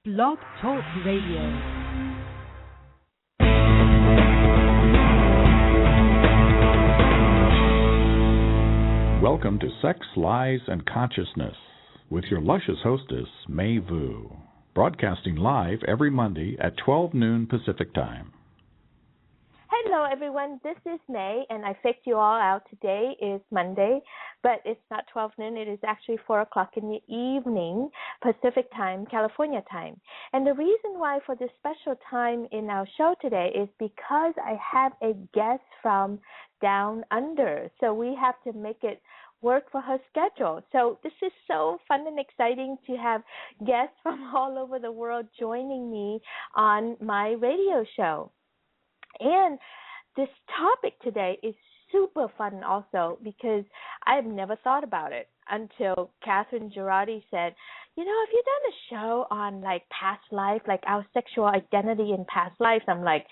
Blog Talk Radio. Welcome to Sex, Lies, and Consciousness with your luscious hostess, May Vu, broadcasting live every Monday at 12 noon Pacific Time. Hello, everyone. This is May, and I faked you all out. Today is Monday, but it's not 12 noon. It is actually 4 o'clock in the evening, Pacific time, California time. And the reason why for this special time in our show today is because I have a guest from Down Under. So we have to make it work for her schedule. So this is so fun and exciting to have guests from all over the world joining me on my radio show. And this topic today is super fun also because I've never thought about it until Catherine Girardi said, you know, have you done a show on like past life, like our sexual identity in past lives? I'm like,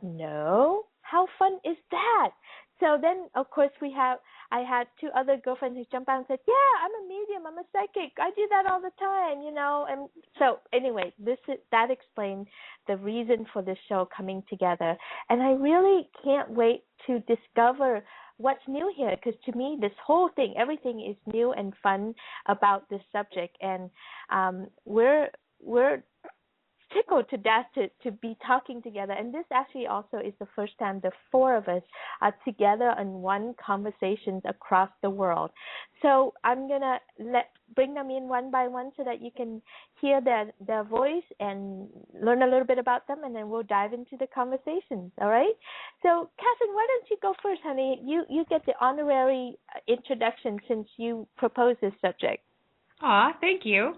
no. How fun is that? So then, of course, I had two other girlfriends who jumped out and said, yeah, I'm a medium, I'm a psychic, I do that all the time, you know. And so anyway, that explained the reason for this show coming together. And I really can't wait to discover what's new here, because to me, this whole thing, everything is new and fun about this subject. And we're tickled to death to be talking together. And this actually also is the first time the four of us are together in one conversations across the world. So I'm going to bring them in one by one so that you can hear their voice and learn a little bit about them, and then we'll dive into the conversations, all right? So, Catherine, why don't you go first, honey? You get the honorary introduction since you proposed this subject. Aw, thank you.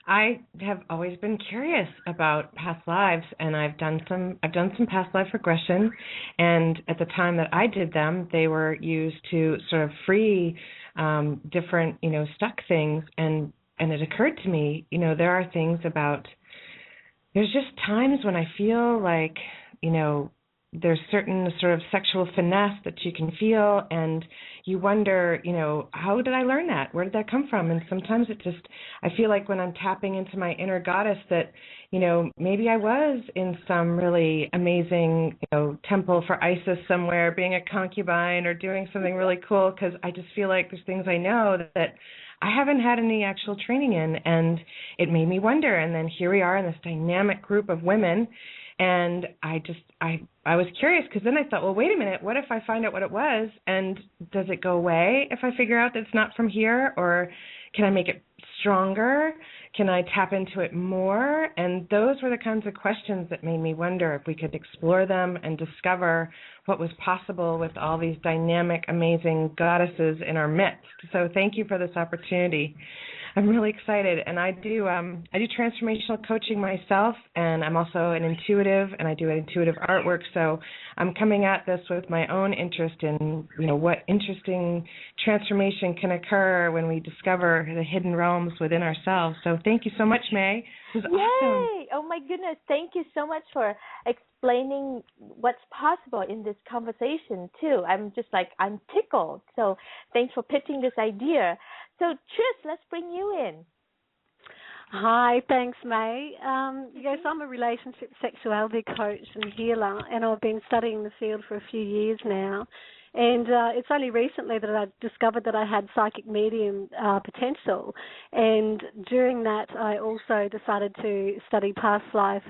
I have always been curious about past lives, and I've done some past life regression, and at the time that I did them, they were used to sort of free different, stuck things, and it occurred to me, there are things there's just times when I feel like, there's certain sort of sexual finesse that you can feel, and you wonder, how did I learn that? Where did that come from? And sometimes I feel like when I'm tapping into my inner goddess that, maybe I was in some really amazing, temple for Isis somewhere, being a concubine or doing something really cool, because I just feel like there's things I know that I haven't had any actual training in, and it made me wonder. And then here we are in this dynamic group of women, and I was curious, because then I thought, well, wait a minute, what if I find out what it was, and does it go away if I figure out that it's not from here, or can I make it stronger? Can I tap into it more? And those were the kinds of questions that made me wonder if we could explore them and discover what was possible with all these dynamic, amazing goddesses in our midst. So thank you for this opportunity. I'm really excited, and I do transformational coaching myself, and I'm also an intuitive, and I do intuitive artwork. So I'm coming at this with my own interest in, what interesting transformation can occur when we discover the hidden realms within ourselves. So thank you so much, May. This is awesome. Yay! Oh my goodness! Thank you so much for explaining what's possible in this conversation too. I'm tickled. So thanks for pitching this idea. So, Tris, let's bring you in. Hi, thanks, May. Yes, I'm a relationship sexuality coach and healer, and I've been studying the field for a few years now. And it's only recently that I discovered that I had psychic medium potential. And during that, I also decided to study past life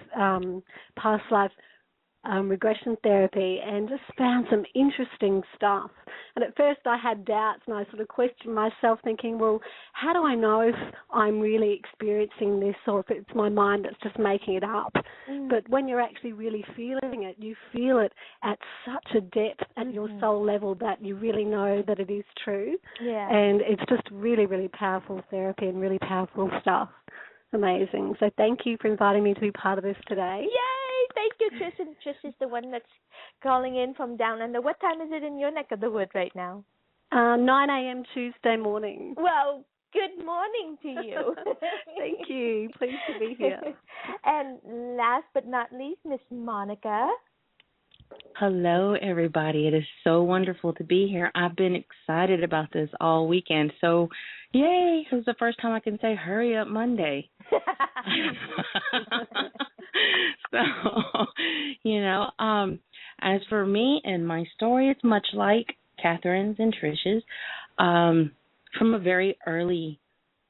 regression therapy, and just found some interesting stuff. And at first I had doubts, and I sort of questioned myself thinking, well, how do I know if I'm really experiencing this or if it's my mind that's just making it up? But when you're actually really feeling it, you feel it at such a depth at your soul level that you really know that it is true. Yeah. And it's just really, really powerful therapy and really powerful stuff. Amazing. So thank you for inviting me to be part of this today. Yay! Thank you, Trish. And Trish is the one that's calling in from Down Under. What time is it in your neck of the wood right now? 9 a.m. Tuesday morning. Well, good morning to you. Thank you. Pleased to be here. And last but not least, Miss Monica. Hello, everybody. It is so wonderful to be here. I've been excited about this all weekend. So, yay, this is the first time I can say hurry up Monday. So, as for me and my story, it's much like Catherine's and Trish's. From a very early,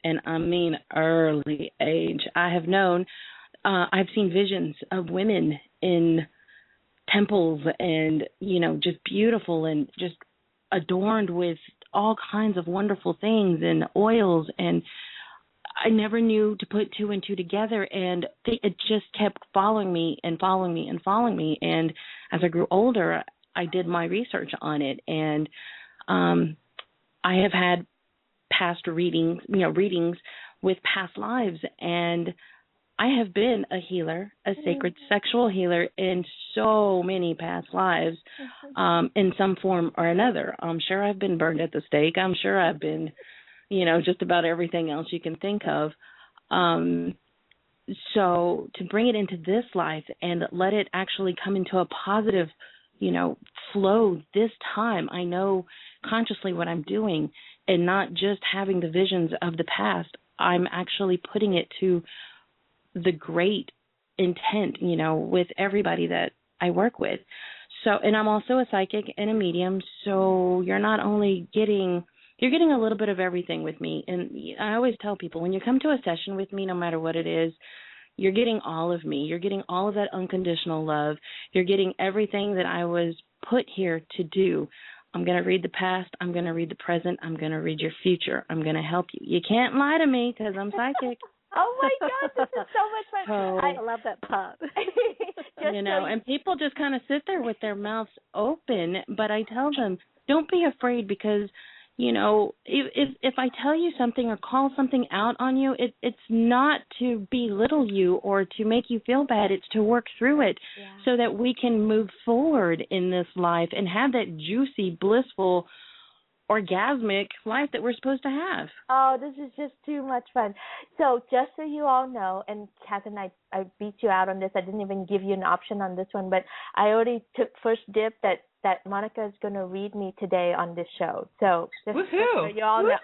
and I mean early age, I've seen visions of women in temples and, just beautiful and just adorned with all kinds of wonderful things and oils. And I never knew to put two and two together. And it just kept following me and following me and following me. And as I grew older, I did my research on it. And I have had past readings with past lives. And I have been a healer, a sacred sexual healer in so many past lives, in some form or another. I'm sure I've been burned at the stake. I'm sure I've been, just about everything else you can think of. So to bring it into this life and let it actually come into a positive, flow this time, I know consciously what I'm doing and not just having the visions of the past. I'm actually putting it to the great intent, with everybody that I work with. So, and I'm also a psychic and a medium, so you're getting a little bit of everything with me. And I always tell people, when you come to a session with me, no matter what it is, you're getting all of me. You're getting all of that unconditional love. You're getting everything that I was put here to do. I'm going to read the past. I'm going to read the present. I'm going to read your future. I'm going to help you. You can't lie to me because I'm psychic. Oh, my God, this is so much fun. I love that part. And people just kind of sit there with their mouths open, but I tell them, don't be afraid because, if I tell you something or call something out on you, it's not to belittle you or to make you feel bad. It's to work through it so that we can move forward in this life and have that juicy, blissful, orgasmic life that we're supposed to have. Oh, this is just too much fun. So just so you all know, and Catherine, I beat you out on this. I didn't even give you an option on this one, but I already took first dip that Monica is going to read me today on this show. So just so you all know.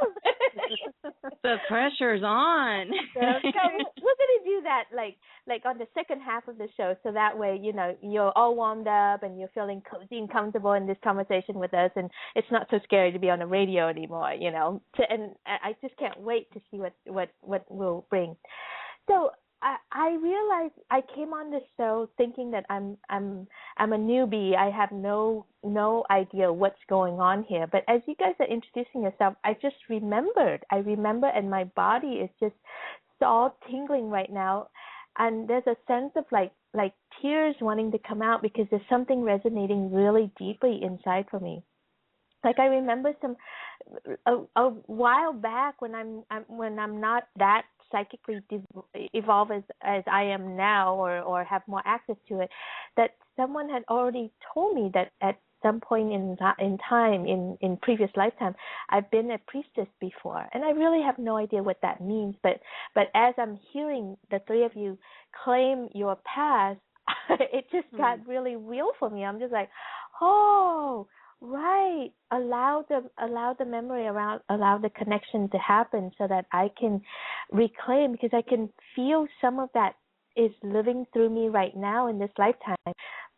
The pressure's on. So, we're going to do that like on the second half of the show, so that way, you're all warmed up and you're feeling cozy and comfortable in this conversation with us, and it's not so scary to be on the radio anymore, and I just can't wait to see what we'll bring. So I realized I came on this show thinking that I'm a newbie. I have no idea what's going on here. But as you guys are introducing yourself, I just remembered. I remember, and my body is just all tingling right now. And there's a sense of like tears wanting to come out because there's something resonating really deeply inside for me. Like I remember a while back when I'm not that psychically evolved as I am now, or have more access to it, that someone had already told me that at some point in time in previous lifetime I've been a priestess before, and I really have no idea what that means. But as I'm hearing the three of you claim your past, it just got really real for me. I'm just like, oh. Right. Allow the memory around, allow the connection to happen so that I can reclaim, because I can feel some of that is living through me right now in this lifetime,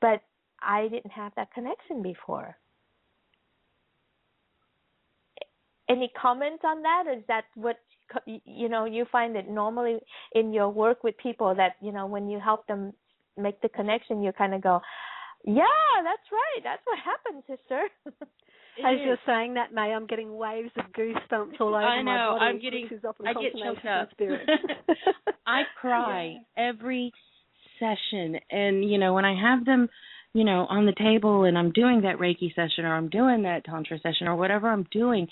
but I didn't have that connection before. Any comments on that? Or is that what, you find that normally in your work with people that, when you help them make the connection, you kind of go, yeah, that's right. That's what happened, sister. As you're saying that, May, I'm getting waves of goosebumps all over my body. I get choked up. I cry every session, and when I have them, on the table, and I'm doing that Reiki session, or I'm doing that Tantra session, or whatever I'm doing,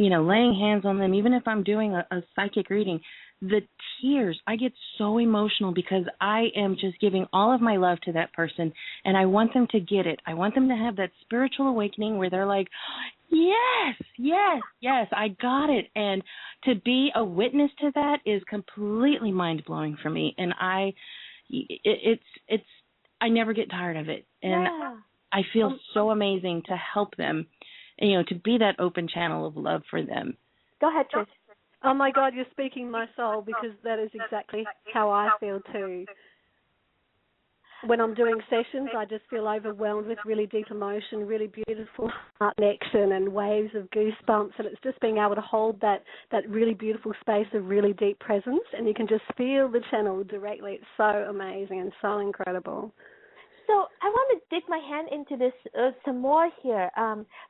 laying hands on them, even if I'm doing a psychic reading, the tears, I get so emotional because I am just giving all of my love to that person, and I want them to get it. I want them to have that spiritual awakening where they're like, yes, I got it. And to be a witness to that is completely mind-blowing for me, and I never get tired of it. And I feel so amazing to help them, to be that open channel of love for them. Go ahead, Trish. Oh, my God, you're speaking my soul, because that is exactly how I feel too. When I'm doing sessions, I just feel overwhelmed with really deep emotion, really beautiful heart connection and waves of goosebumps, and it's just being able to hold that really beautiful space of really deep presence, and you can just feel the channel directly. It's so amazing and so incredible. So I want to dig my hand into this some more here,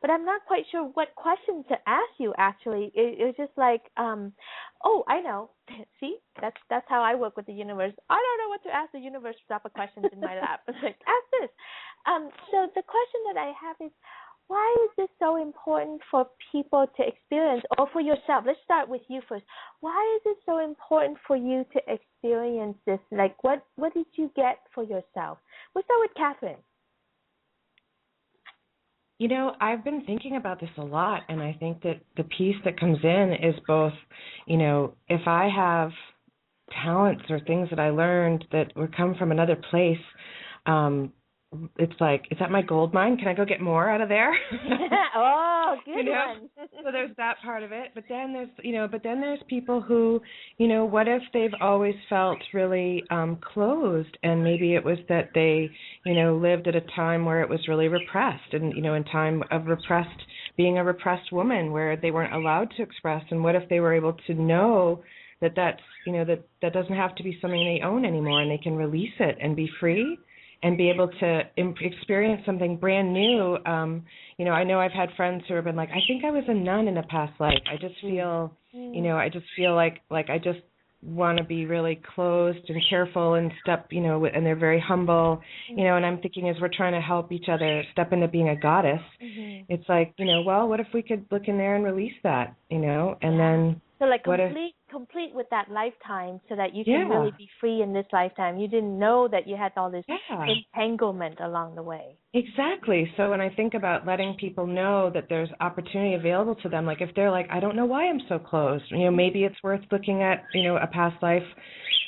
but I'm not quite sure what question to ask you. Actually, it's just like, oh, I know. See, that's how I work with the universe. I don't know what to ask the universe. Drop a question in my lap. It's like, ask this. So the question that I have is, why is this so important for people to experience, or for yourself? Let's start with you first. Why is it so important for you to experience this? Like, what did you get for yourself? We'll start with Catherine. I've been thinking about this a lot, and I think that the piece that comes in is both, if I have talents or things that I learned that would come from another place, it's like, is that my gold mine? Can I go get more out of there? Oh, good one. So there's that part of it, but then there's people who, what if they've always felt really closed, and maybe it was that they, lived at a time where it was really repressed, and in time of being a repressed woman where they weren't allowed to express, and what if they were able to know that that's, that doesn't have to be something they own anymore, and they can release it and be free and be able to experience something brand new. I know I've had friends who have been like, I think I was a nun in a past life. I just feel, like I just want to be really closed and careful and step, and they're very humble, and I'm thinking as we're trying to help each other step into being a goddess, it's like, well, what if we could look in there and release that, and then. So like complete with that lifetime, so that you can really be free in this lifetime. You didn't know that you had all this entanglement along the way. Exactly. So when I think about letting people know that there's opportunity available to them, like if they're like, I don't know why I'm so closed, maybe it's worth looking at, a past life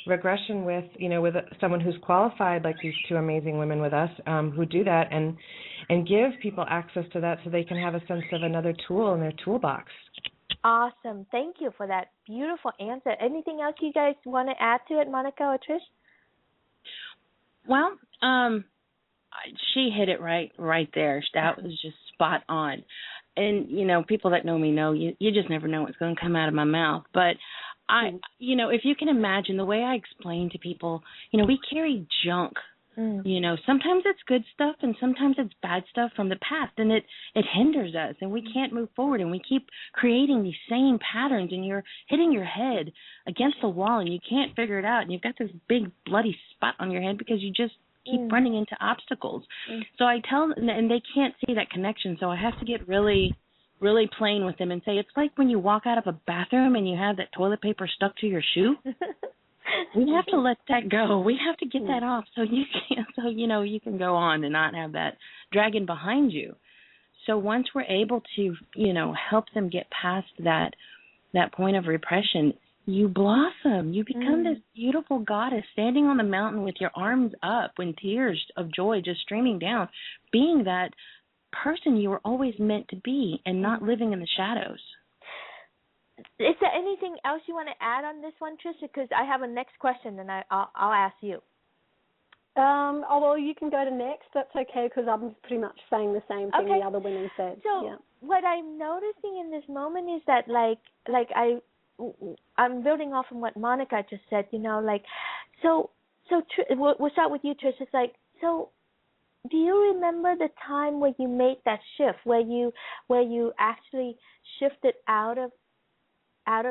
regression with, with someone who's qualified, like these two amazing women with us, who do that, and give people access to that so they can have a sense of another tool in their toolbox. Awesome. Thank you for that beautiful answer. Anything else you guys want to add to it, Monica or Trish? Well, she hit it right there. That was just spot on. And, people that know me know you just never know what's going to come out of my mouth. But if you can imagine the way I explain to people, we carry junk. Sometimes it's good stuff and sometimes it's bad stuff from the past, and it hinders us, and we can't move forward, and we keep creating these same patterns, and you're hitting your head against the wall and you can't figure it out, and you've got this big bloody spot on your head because you just keep running into obstacles. So I tell them, and they can't see that connection, so I have to get really, really plain with them and say, it's like when you walk out of a bathroom and you have that toilet paper stuck to your shoe. We have to let that go. We have to get that off so you can go on and not have that dragging behind you. So once we're able to, help them get past that point of repression, you blossom. You become this beautiful goddess standing on the mountain with your arms up and tears of joy just streaming down, being that person you were always meant to be and not living in the shadows. Is there anything else you want to add on this one, Tricia? Because I have a next question, and I'll ask you. Well, you can go to next. That's okay, because I'm pretty much saying the same thing the other women said. So what I'm noticing in this moment is that, I'm building off from what Monica just said. So we'll start with you, Tricia. It's like, so do you remember the time where you made that shift, where you actually shifted out of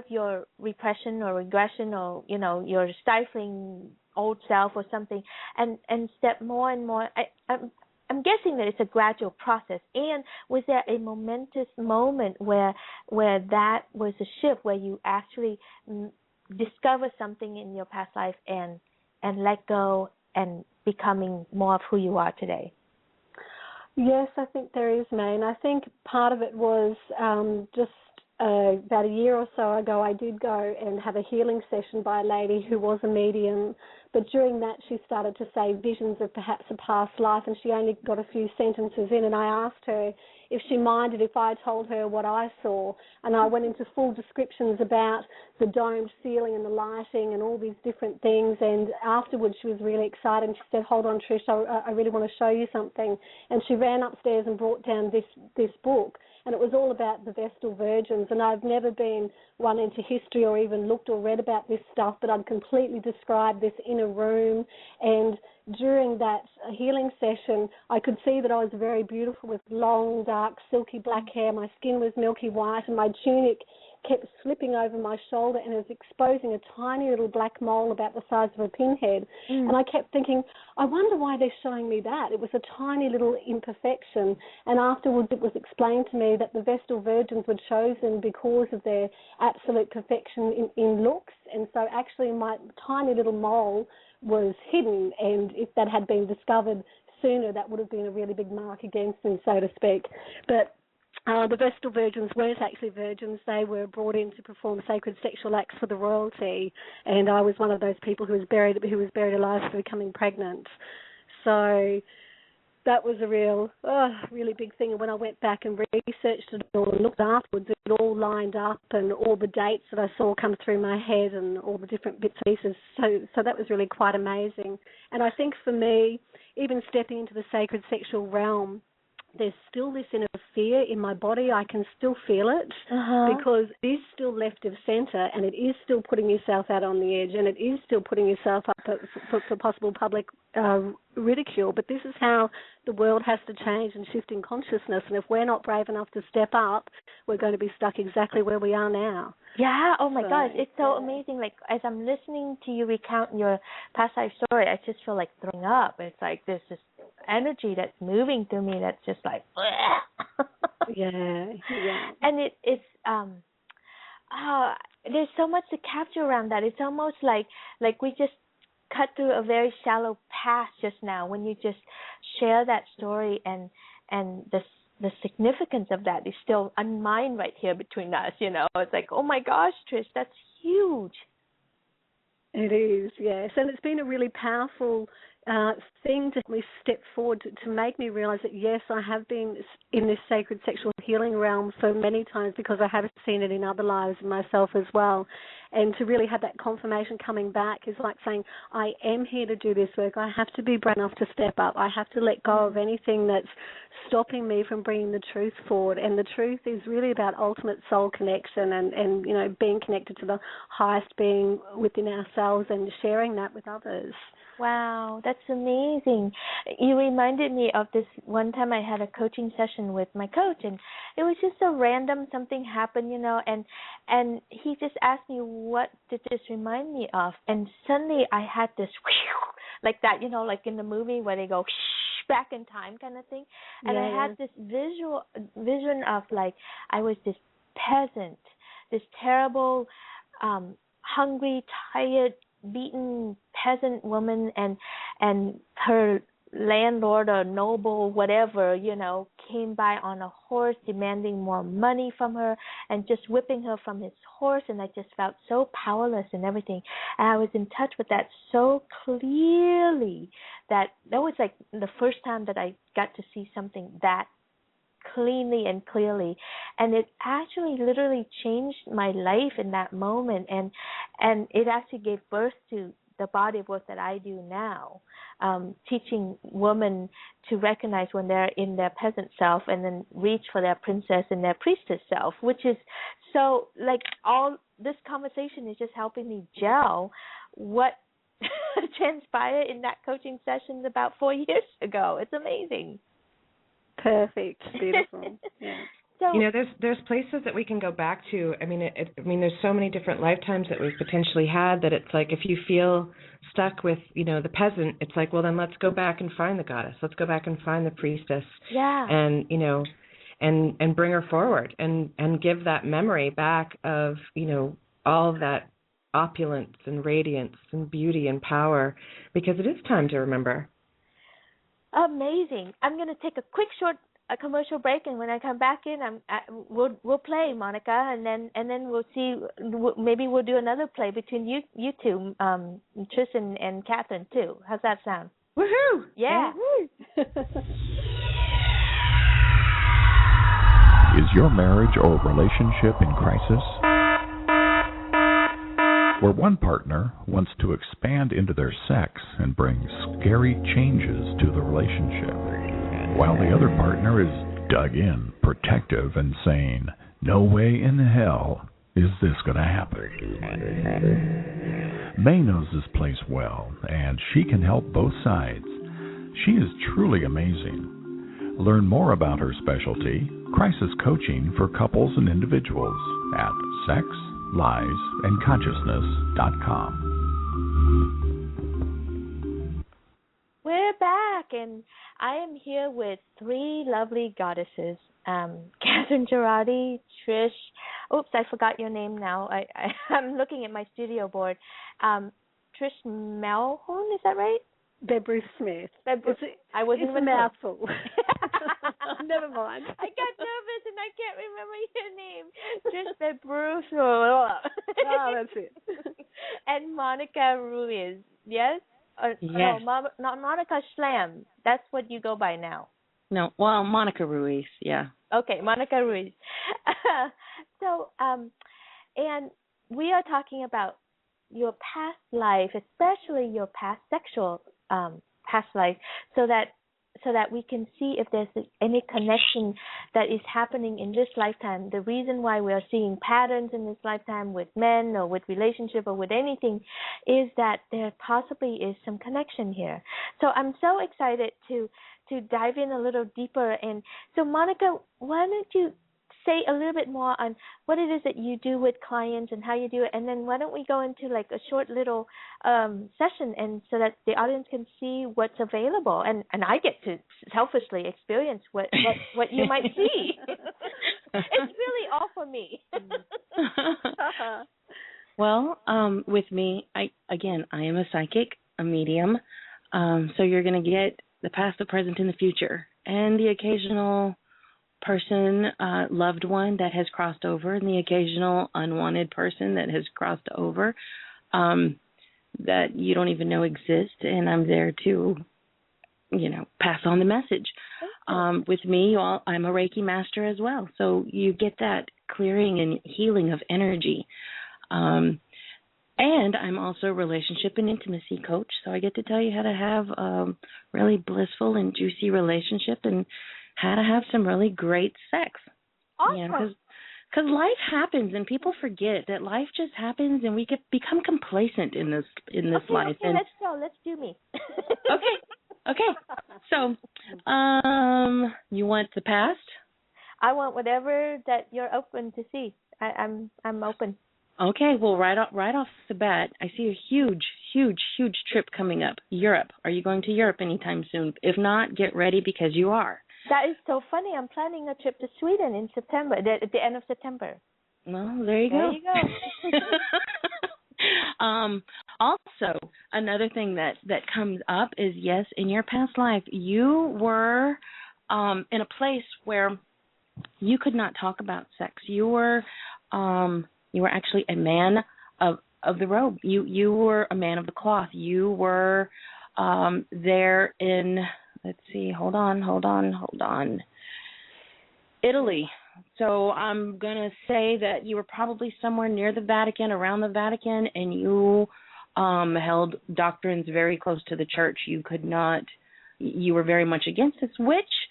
your repression or regression, or your stifling old self or something, and step more and more? I'm guessing that it's a gradual process. And was there a momentous moment where that was a shift, where you actually discover something in your past life and let go and becoming more of who you are today? Yes, I think there is, May. And I think part of it was just about a year or so ago, I did go and have a healing session by a lady who was a medium, But during that, she started to say visions of perhaps a past life, and she only got a few sentences in, and I asked her if she minded if I told her what I saw, and I went into full descriptions about the domed ceiling and the lighting and all these different things, and afterwards she was really excited, and she said, hold on, Trish, I really want to show you something, and she ran upstairs and brought down this book, and it was all about the Vestal Virgins, and I've never been one into history or even looked or read about this stuff, but I'd completely described this inner room, and during that healing session, I could see that I was very beautiful with long, dark, silky black hair. My skin was milky white, and my tunic kept slipping over my shoulder and it was exposing a tiny little black mole about the size of a pinhead. And I kept thinking, I wonder why they're showing me that. It was a tiny little imperfection. And afterwards it was explained to me that the Vestal Virgins were chosen because of their absolute perfection in looks. And so actually my tiny little mole was hidden, and if that had been discovered sooner, that would have been a really big mark against them, so to speak. But the Vestal Virgins weren't actually virgins. They were brought in to perform sacred sexual acts for the royalty, and I was one of those people who was buried alive for becoming pregnant. So that was a really big thing. And when I went back and researched it all and looked afterwards, it all lined up, and all the dates that I saw come through my head and all the different bits and pieces. So that was really quite amazing. And I think for me, even stepping into the sacred sexual realm, there's still this inner fear in my body. I can still feel it because it is still left of centre, and it is still putting yourself out on the edge, and it is still putting yourself up for possible public ridicule. But this is how the world has to change and shift in consciousness, and if we're not brave enough to step up, we're going to be stuck exactly where we are now. Yeah, oh my gosh, it's so amazing. Like, as I'm listening to you recount your past life story, I just feel like throwing up. It's like there's this energy that's moving through me that's just like, yeah. And there's so much to capture around that. It's almost like we just cut through a very shallow path just now when you just share that story, and the significance of that is still unmined right here between us, you know. It's like, oh my gosh, Trish, that's huge. It is, yes. And it's been a really powerful thing to me step forward to make me realise that, yes, I have been in this sacred sexual healing realm for many times because I have seen it in other lives myself as well. And to really have that confirmation coming back is like saying, I am here to do this work. I have to be brave enough to step up. I have to let go of anything that's stopping me from bringing the truth forward. And the truth is really about ultimate soul connection and you know, being connected to the highest being within ourselves and sharing that with others. Wow, that's amazing. You reminded me of this one time I had a coaching session with my coach, and it was just so random. Something happened, you know, and he just asked me, what did this remind me of? And suddenly I had this like that, you know, like in the movie where they go back in time kind of thing. And I had this vision of, like, I was this peasant, this terrible, hungry, tired, beaten peasant woman, and her landlord or noble, whatever, you know, came by on a horse demanding more money from her and just whipping her from his horse, and I just felt so powerless and everything. And I was in touch with that so clearly that was like the first time that I got to see something that cleanly and clearly, and it actually literally changed my life in that moment, and it actually gave birth to the body of work that I do now, teaching women to recognize when they're in their peasant self and then reach for their princess and their priestess self, which is so, like, all this conversation is just helping me gel what transpired in that coaching session about 4 years ago. It's amazing. Perfect. Beautiful. Yeah. So, you know, there's places that we can go back to. I mean, there's so many different lifetimes that we've potentially had that it's like if you feel stuck with, you know, the peasant, it's like, well, then let's go back and find the goddess. Let's go back and find the priestess. Yeah. And, you know, and bring her forward and give that memory back of, you know, all of that opulence and radiance and beauty and power, because it is time to remember. Amazing. I'm going to take a quick short a commercial break, and when I come back in, we'll play, Monica, and then we'll see. Maybe we'll do another play between you two, Trish and Catherine too. How's that sound? Woohoo! Yeah. Is your marriage or relationship in crisis? Where one partner wants to expand into their sex and bring scary changes to the relationship, while the other partner is dug in, protective, and saying, "No way in hell is this going to happen." May knows this place well, and she can help both sides. She is truly amazing. Learn more about her specialty, crisis coaching for couples and individuals, at sexliesandconsciousness.com. We're back, and I am here with three lovely goddesses, Catherine Girardi, Trish. Oops, I forgot your name now. I'm looking at my studio board. Trish Melhoun, is that right? Bebre Smith. I wasn't it's a mouthful. Never mind. I got nervous and I can't remember your name. Trish Bebre. Oh, that's it. And Monica Ruiz, yes? Yes. No, not Monica Schlam. That's what you go by now. No, well, Monica Ruiz, yeah. Okay, Monica Ruiz. So, and we are talking about your past life, especially your past sexual past life, so that we can see if there's any connection that is happening in this lifetime. The reason why we are seeing patterns in this lifetime with men or with relationship or with anything is that there possibly is some connection here. So I'm so excited to dive in a little deeper. And so, Monica, why don't you say a little bit more on what it is that you do with clients and how you do it, and then why don't we go into like a short little session, and so that the audience can see what's available, and I get to selfishly experience what you might see. It's really all for me. Well, with me, I am a psychic, a medium, so you're going to get the past, the present, and the future, and the occasional person, loved one that has crossed over, and the occasional unwanted person that has crossed over, that you don't even know exists, and I'm there to, pass on the message. With me, I'm a Reiki master as well, so you get that clearing and healing of energy. And I'm also a relationship and intimacy coach, so I get to tell you how to have a really blissful and juicy relationship, and how to have some really great sex. Awesome. Because life happens, and people forget that life just happens, and we become complacent in this life. Okay, let's go. Let's do me. Okay. So, you want the past? I want whatever that you're open to see. I'm open. Okay. Well, right off the bat, I see a huge trip coming up. Europe. Are you going to Europe anytime soon? If not, get ready, because you are. That is so funny. I'm planning a trip to Sweden in September, at the end of September. Well, there you go. Also, another thing that comes up is, yes, in your past life, you were in a place where you could not talk about sex. You were actually a man of the robe. You were a man of the cloth. You were there in, let's see, hold on. Italy. So I'm going to say that you were probably somewhere near the Vatican, around the Vatican, and you held doctrines very close to the church. You were very much against this, which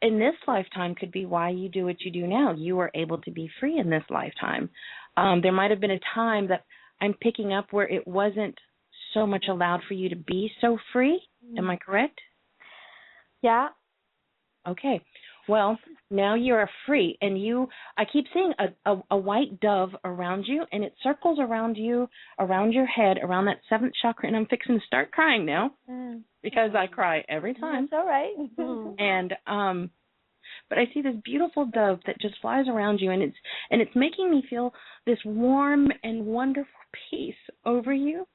in this lifetime could be why you do what you do now. You were able to be free in this lifetime. There might have been a time that I'm picking up where it wasn't so much allowed for you to be so free. Am I correct? Yeah. Okay. Well, now you are free, and I keep seeing a white dove around you, and it circles around you, around your head, around that seventh chakra, and I'm fixing to start crying now, because I cry every time. That's all right. And but I see this beautiful dove that just flies around you, and it's making me feel this warm and wonderful peace over you.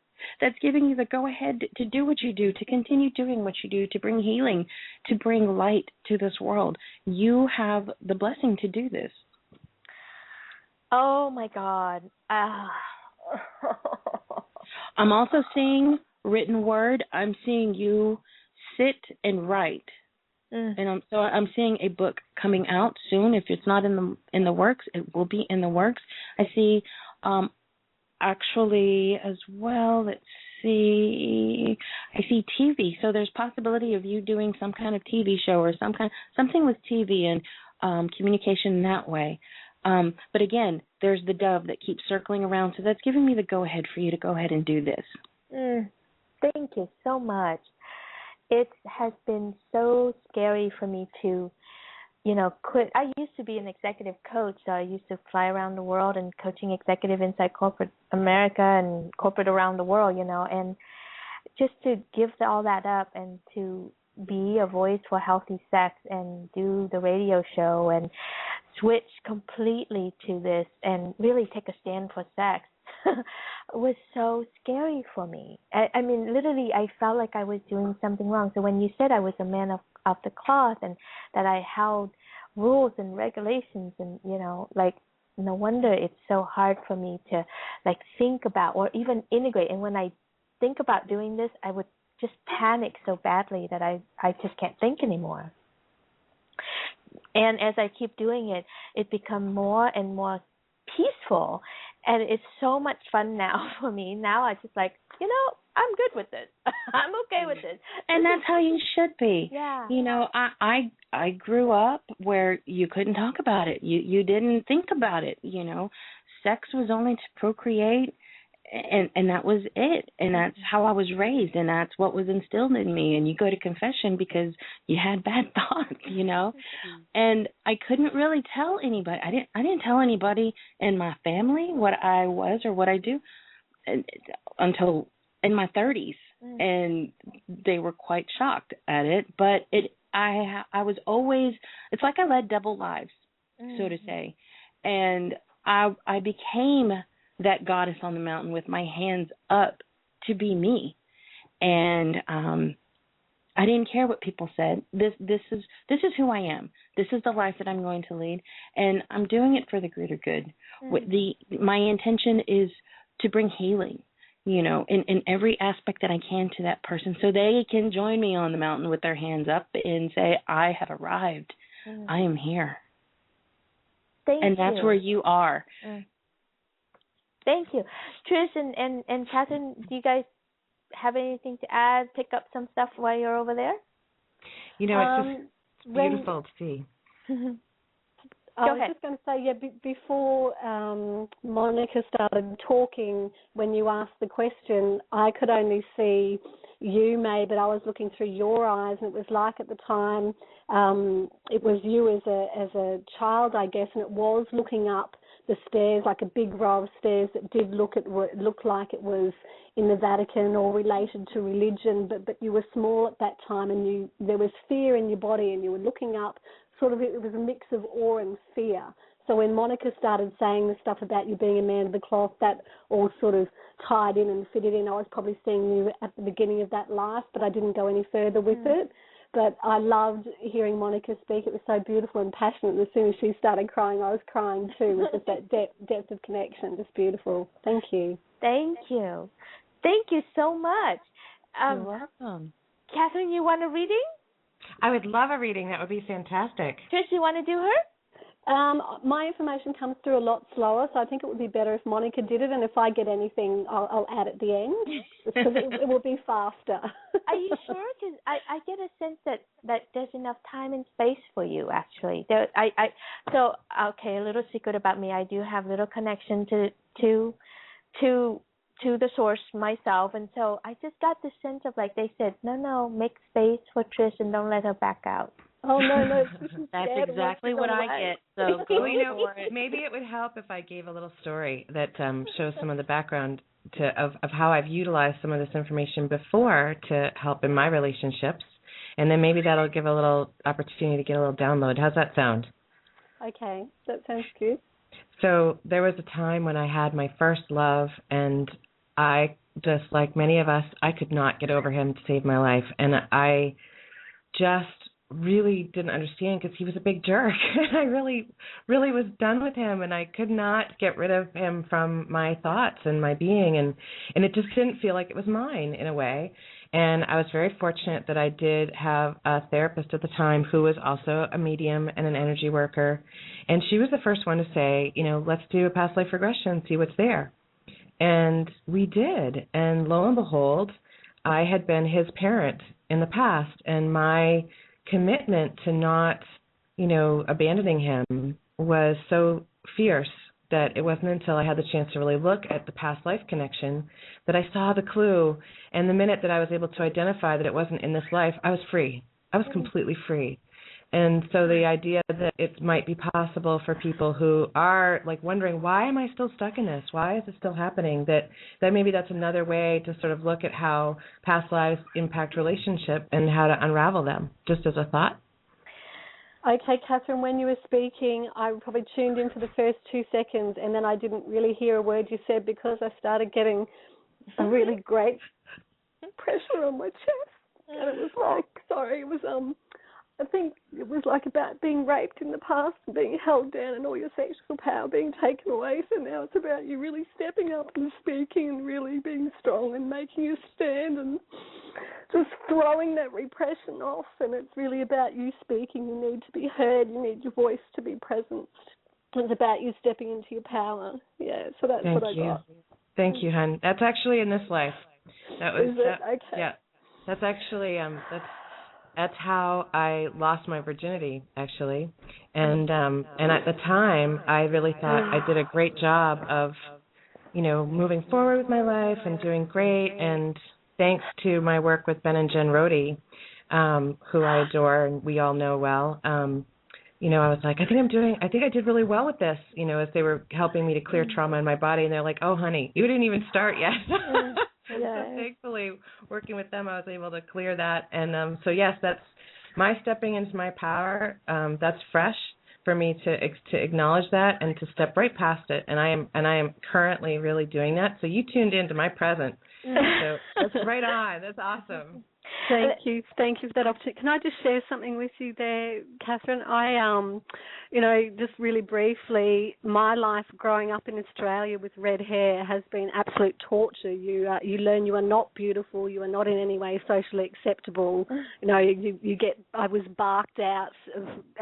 that's giving you the go-ahead to do what you do, to continue doing what you do, to bring healing, to bring light to this world. You have the blessing to do this. Oh, my God. I'm also seeing written word. I'm seeing you sit and write. And I'm seeing a book coming out soon. If it's not in the works, it will be in the works. I see actually as well, let's see, I see TV. So there's possibility of you doing some kind of TV show or something with TV and communication in that way. But again, there's the dove that keeps circling around. So that's giving me the go-ahead for you to go ahead and do this. Thank you so much. It has been so scary for me to, quit. I used to be an executive coach, so I used to fly around the world and coaching executive inside corporate America and corporate around the world, and just to give all that up and to be a voice for healthy sex and do the radio show and switch completely to this and really take a stand for sex was so scary for me. I mean, literally, I felt like I was doing something wrong. So when you said I was a man of the cloth and that I held rules and regulations and, no wonder it's so hard for me to, think about or even integrate. And when I think about doing this, I would just panic so badly that I just can't think anymore. And as I keep doing it, it becomes more and more peaceful. And it's so much fun now for me. Now I just I'm good with this. I'm okay with this. And that's how you should be. Yeah. I grew up where you couldn't talk about it. You didn't think about it. Sex was only to procreate, and that was it. And that's how I was raised, and that's what was instilled in me. And you go to confession because you had bad thoughts, And I couldn't really tell anybody. I didn't tell anybody in my family what I was or what I do until in my 30s, and they were quite shocked at it. But I was always, it's like I led double lives, so to say, and I became that goddess on the mountain with my hands up to be me, and I didn't care what people said. This is who I am. This is the life that I'm going to lead, and I'm doing it for the greater good. My intention is to bring healing, in every aspect that I can to that person, so they can join me on the mountain with their hands up and say, I have arrived. I am here. Thank you. And that's where you are. Thank you. Trish and Catherine, do you guys have anything to add, pick up some stuff while you're over there? It's just beautiful to see. I was just going to say, before Monica started talking, when you asked the question, I could only see you, May, but I was looking through your eyes, and it was like at the time, it was you as a child, I guess, and it was looking up the stairs, like a big row of stairs that did look like it was in the Vatican or related to religion, but you were small at that time, and there was fear in your body, and you were looking up. Sort of, it was a mix of awe and fear. So when Monica started saying the stuff about you being a man of the cloth, that all sort of tied in and fitted in. I was probably seeing you at the beginning of that life, but I didn't go any further with it. But I loved hearing Monica speak. It was so beautiful and passionate. And as soon as she started crying, I was crying too. It was just that depth of connection, just beautiful. Thank you. Thank you. Thank you so much. You're welcome. Catherine, you want a reading? I would love a reading. That would be fantastic. Trish, you want to do her? My information comes through a lot slower, so I think it would be better if Monica did it, and if I get anything, I'll add at the end, because it will be faster. Are you sure? Because I get a sense that there's enough time and space for you, actually. So, okay, a little secret about me. I do have little connection to the source myself, and so I just got the sense of, like they said, no, make space for Trish and don't let her back out. Oh, no. That's exactly what I get. So go for it. Maybe it would help if I gave a little story that shows some of the background of how I've utilized some of this information before to help in my relationships, and then maybe that'll give a little opportunity to get a little download. How's that sound? Okay, that sounds good. So there was a time when I had my first love, and I just like many of us, I could not get over him to save my life. And I just really didn't understand because he was a big jerk. I really was done with him, and I could not get rid of him from my thoughts and my being, and it just didn't feel like it was mine in a way. And I was very fortunate that I did have a therapist at the time who was also a medium and an energy worker, and she was the first one to say, let's do a past life regression, see what's there. And we did, and lo and behold, I had been his parent in the past, and my commitment to not, abandoning him was so fierce that it wasn't until I had the chance to really look at the past life connection that I saw the clue. And the minute that I was able to identify that it wasn't in this life, I was free. I was completely free. And so the idea that it might be possible for people who are like wondering, why am I still stuck in this? Why is it still happening? That maybe that's another way to sort of look at how past lives impact relationship and how to unravel them, just as a thought. Okay, Catherine, when you were speaking, I probably tuned into the first 2 seconds, and then I didn't really hear a word you said because I started getting a really great pressure on my chest. And it was like, I think it was like about being raped in the past and being held down and all your sexual power being taken away. So now it's about you really stepping up and speaking and really being strong and making a stand and just throwing that repression off. And it's really about you speaking. You need to be heard. You need your voice to be present. It's about you stepping into your power. Yeah, so that's what I got. Thank you, hon. That's actually in this life. That was, Is it? Okay. Yeah. That's actually, that's how I lost my virginity, actually. And at the time, I really thought I did a great job of, moving forward with my life and doing great. And thanks to my work with Ben and Jen Rohde, who I adore and we all know well, I was like, I think I did really well with this, as they were helping me to clear trauma in my body. And they're like, oh, honey, you didn't even start yet. Yeah. So thankfully, working with them, I was able to clear that. And so, yes, that's my stepping into my power. That's fresh for me to acknowledge that and to step right past it. And I am currently really doing that. So you tuned into my present. So that's right on. That's awesome. Thank you for that opportunity. Can I just share something with you there, Catherine? I, just really briefly, my life growing up in Australia with red hair has been absolute torture. You learn you are not beautiful. You are not in any way socially acceptable. I was barked out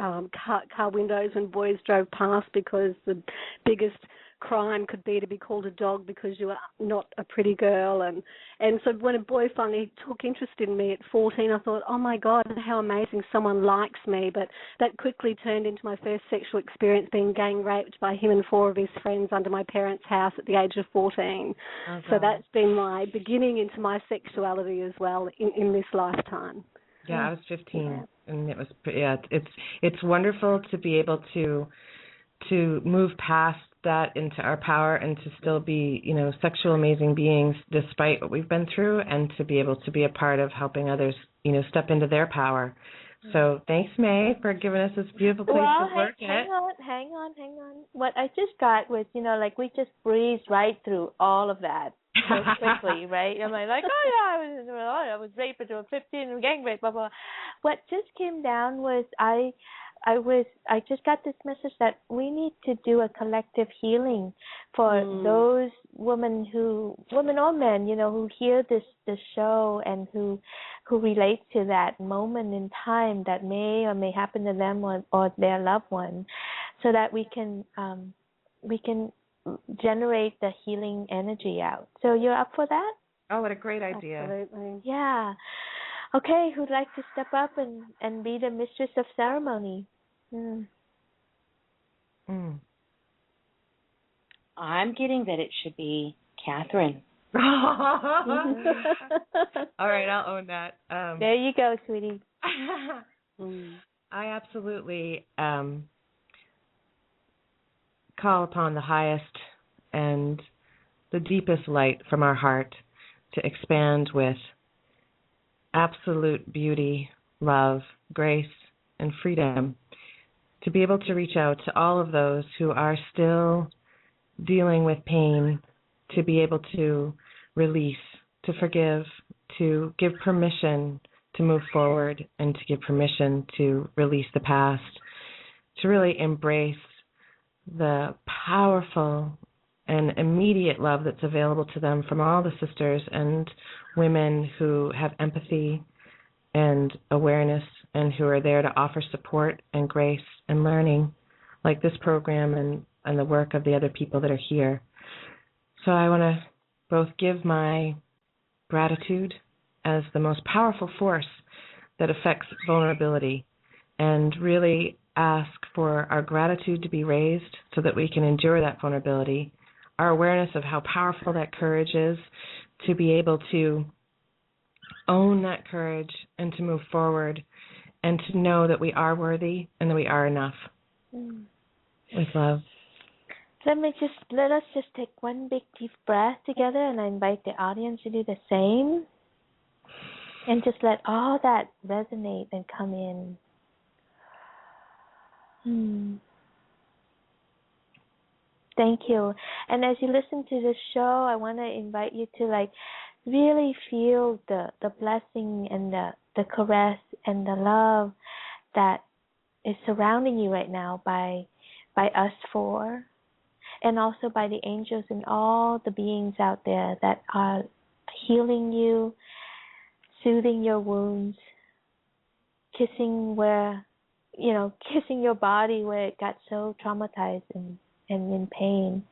of car windows when boys drove past because the biggest crime could be to be called a dog because you are not a pretty girl. And so when a boy finally took interest in me at 14, I thought, oh my God, how amazing, someone likes me. But that quickly turned into my first sexual experience, being gang raped by him and 4 of his friends under my parents' house at the age of 14. Oh, so that's been my beginning into my sexuality as well in this lifetime. Yeah, I was 15, and it was, it's wonderful to be able to move past that into our power and to still be, sexual amazing beings despite what we've been through, and to be able to be a part of helping others, step into their power. So thanks, May, for giving us this beautiful place to work hang on. What I just got was, we just breezed right through all of that so quickly, right? I'm like, oh yeah, I was raped until 15 and gang raped, blah, blah. What just came down was I just got this message that we need to do a collective healing for those women or men, who hear this show and who relate to that moment in time that may or may happen to them or their loved one, so that we can generate the healing energy out. So you're up for that? Oh, what a great idea. Absolutely. Yeah. Okay, who'd like to step up and be the mistress of ceremony? I'm getting that it should be Catherine. All right, I'll own that. There you go, sweetie. I absolutely call upon the highest and the deepest light from our heart to expand with absolute beauty, love, grace, and freedom, to be able to reach out to all of those who are still dealing with pain, to be able to release, to forgive, to give permission to move forward, and to give permission to release the past, to really embrace the powerful and immediate love that's available to them from all the sisters and women who have empathy and awareness and who are there to offer support and grace and learning, like this program and the work of the other people that are here. So I want to both give my gratitude as the most powerful force that affects vulnerability, and really ask for our gratitude to be raised so that we can endure that vulnerability, our awareness of how powerful that courage is, to be able to own that courage and to move forward, and to know that we are worthy and that we are enough. With love. Let us just take one big deep breath together, and I invite the audience to do the same. And just let all that resonate and come in. Thank you. And as you listen to this show, I want to invite you to really feel the blessing and the caress and the love that is surrounding you right now by us four, and also by the angels and all the beings out there that are healing you, soothing your wounds, kissing your body where it got so traumatized and in pain,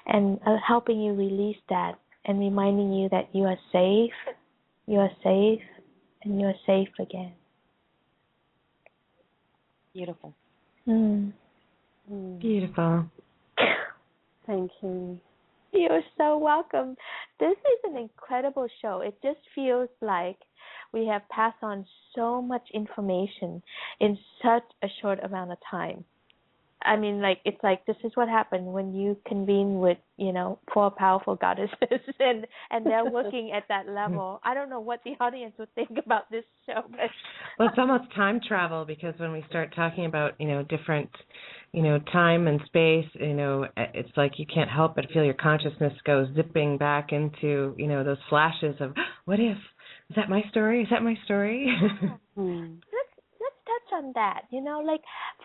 and helping you release that, and reminding you that you are safe, and you are safe again. Beautiful. Beautiful. Thank you. You're so welcome. This is an incredible show. It just feels like we have passed on so much information in such a short amount of time. I mean, it's like this is what happened when you convene with, four powerful goddesses and they're working at that level. I don't know what the audience would think about this show. But well, it's almost time travel, because when we start talking about, different, time and space, it's like you can't help but feel your consciousness go zipping back into, those flashes of, what if? Is that my story? Is that my story? Let's touch on that.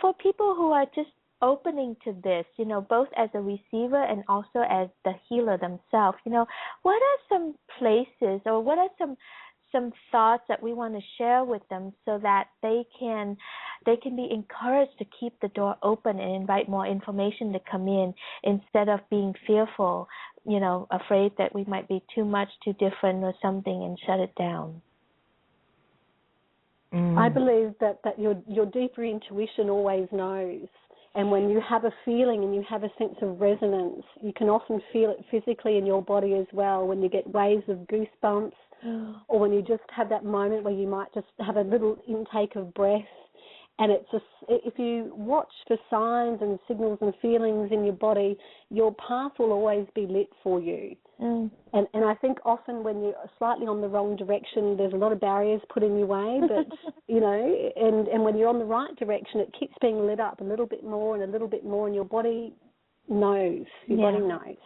For people who are just opening to this, both as a receiver and also as the healer themselves, what are some places or what are some thoughts that we want to share with them so that they can be encouraged to keep the door open and invite more information to come in, instead of being fearful, afraid that we might be too much, too different or something, and shut it down? I believe that your deeper intuition always knows. And when you have a feeling and you have a sense of resonance, you can often feel it physically in your body as well, when you get waves of goosebumps, or when you just have that moment where you might just have a little intake of breath. And it's just, if you watch for signs and signals and feelings in your body, your path will always be lit for you. And I think often when you're slightly on the wrong direction, there's a lot of barriers put in your way, but, and when you're on the right direction, it keeps being lit up a little bit more and a little bit more, and your body knows. Body knows.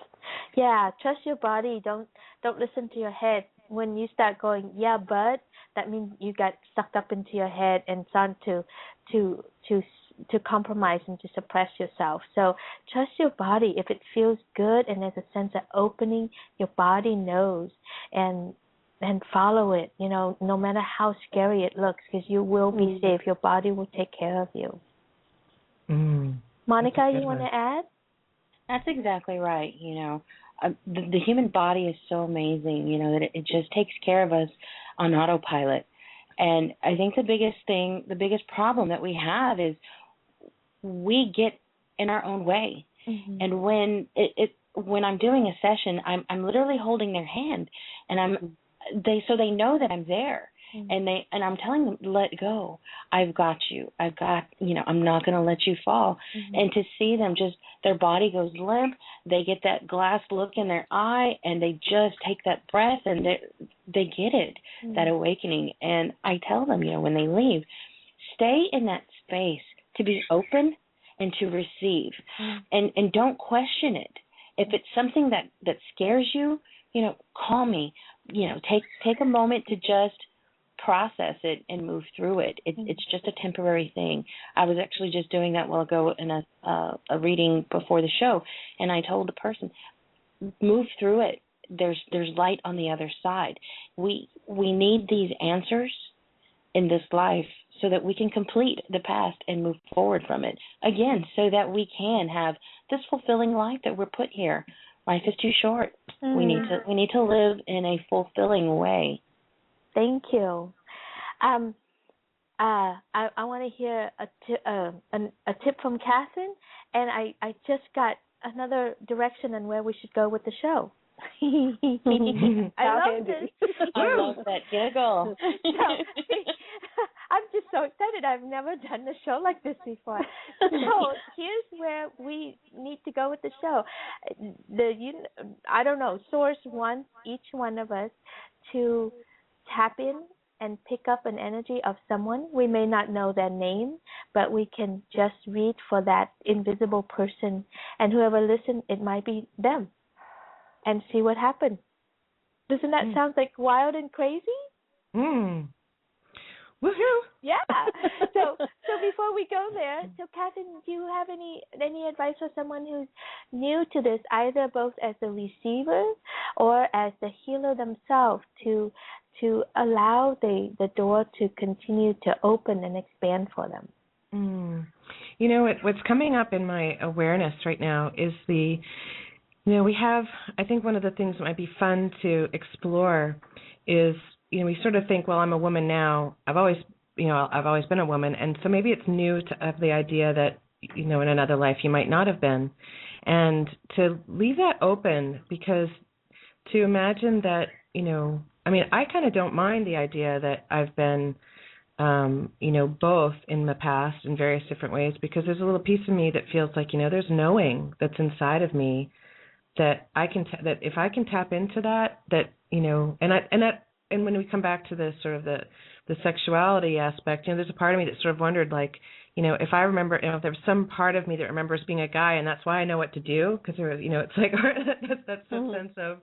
Yeah, trust your body. Don't listen to your head. When you start going, yeah, but, that means you got sucked up into your head and started to compromise and to suppress yourself. So trust your body. If it feels good and there's a sense of opening, your body knows, and follow it, no matter how scary it looks, because you will be safe. Your body will take care of you. Monica, you want to add? That's exactly right. The human body is so amazing, that it just takes care of us on autopilot. And I think the biggest problem that we have is we get in our own way. And when when I'm doing a session, I'm literally holding their hand, and they know that I'm there. And I'm telling them, let go. I've got you. I'm not going to let you fall. And to see them just, their body goes limp, they get that glass look in their eye, and they just take that breath, and they get it, that awakening. And I tell them, when they leave, stay in that space to be open and to receive, and don't question it. If it's something that scares you, call me. Take a moment to just process it and move through it. It's just a temporary thing. I was actually just doing that a while ago in a reading before the show, and I told the person, move through it. There's light on the other side. We need these answers in this life so that we can complete the past and move forward from it. Again, so that we can have this fulfilling life that we're put here. Life is too short. We need to live in a fulfilling way. Thank you. I want to hear a tip from Catherine, and I just got another direction on where we should go with the show. I love this. I love that giggle. I'm just so excited. I've never done a show like this before. So here's where we need to go with the show. I don't know, Source wants each one of us to tap in and pick up an energy of someone. We may not know their name, but we can just read for that invisible person. And whoever listens, it might be them. And see what happens. Doesn't that sound like wild and crazy? Woohoo! Yeah. So before we go there, so Catherine, do you have any advice for someone who's new to this, either both as a receiver or as the healer themselves, to allow the door to continue to open and expand for them? What's coming up in my awareness right now is we have, I think one of the things that might be fun to explore is, we sort of think, well, I'm a woman now. I've always been a woman. And so maybe it's new to have the idea that, in another life you might not have been. And to leave that open, because to imagine that, I kind of don't mind the idea that I've been, both in the past in various different ways, because there's a little piece of me that feels like, there's knowing that's inside of me that I can that if I can tap into that and when we come back to the sort of the sexuality aspect, there's a part of me that sort of wondered, like, if I remember, if there's some part of me that remembers being a guy, and that's why I know what to do, because it's like that's the sense of